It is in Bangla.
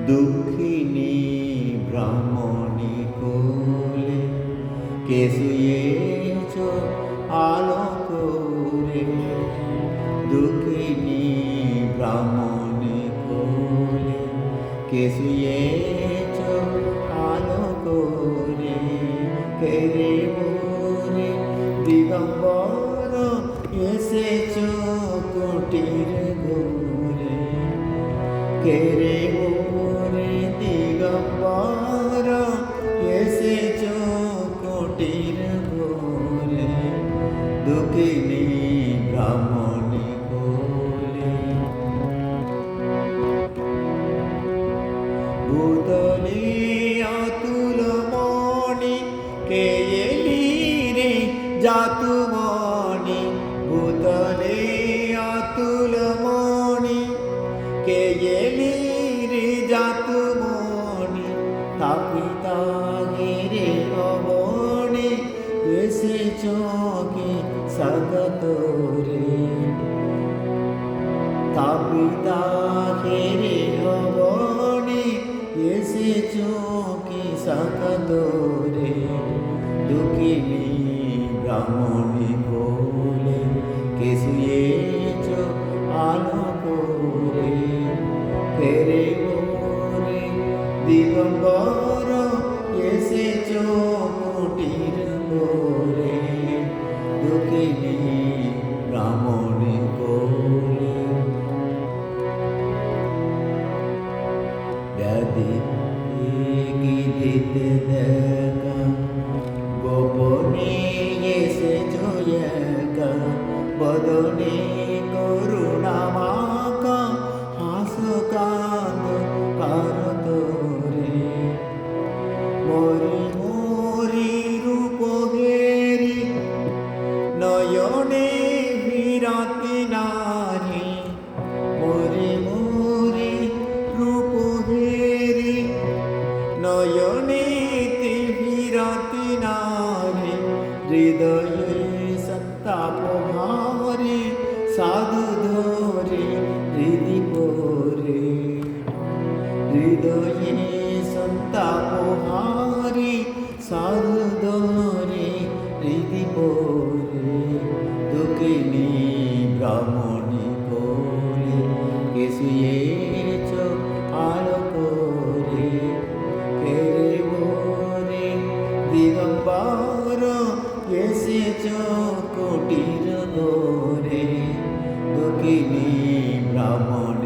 দুঃখিনী ব্রাহ্মণী কোলে কে শুয়েছ আলো করে। দুঃখিনী ব্রাহ্মণী কোলে কে শুয়েছ আলো করে। কে রে মোরে দিগম্বর এসেছ কুটির ঘরে। কে রে মোরে দিগম্বর এসেছ কুটির ঘরে। দুঃখিনী ব্রাহ্মণী কোলে ভূতলে অতুল মণি কে এলি রে জাতুমণি। ভূতলে অতুল মণি কে এলি রে জাতুমণি। তাপিতা গিরে অবণি এসেছ কি স্বাগত রে। তাপিতা গিরে অবণি এসেছ কি স্বাগত রে। দুঃখিনী ব্রাহ্মণী কোলে কে শুয়েছ আলো করে। কে রে মোরে দিগম্বর এসেছ কুটির ঘরে। দুঃখিনী ব্রাহ্মণী কোলে ব্যাধি কি দিতে দেখা গোপনে এসেছ একা। বদনে করুণা মাখা হাসো কাঁদো কারো তোরে। মরি মরি রূপ ঘেরি নয়নে বিরাতি নারী। মরি মরি রূপ ঘেরি নয়নে বিরাতি নারী। হৃদয়ে সন্তাপ ভারে সাধু ধরে হৃদি পরে। হৃদয়ে সন্তাপ ভারে সাধু ধরে হৃদি পরে। দুঃখিনী ব্রাহ্মণী কোলে কে শুয়েছ আলো করে। কে রে মোরে দিগম্বর এসেছ কুটির ঘরে। দুঃখিনী ব্রাহ্মণী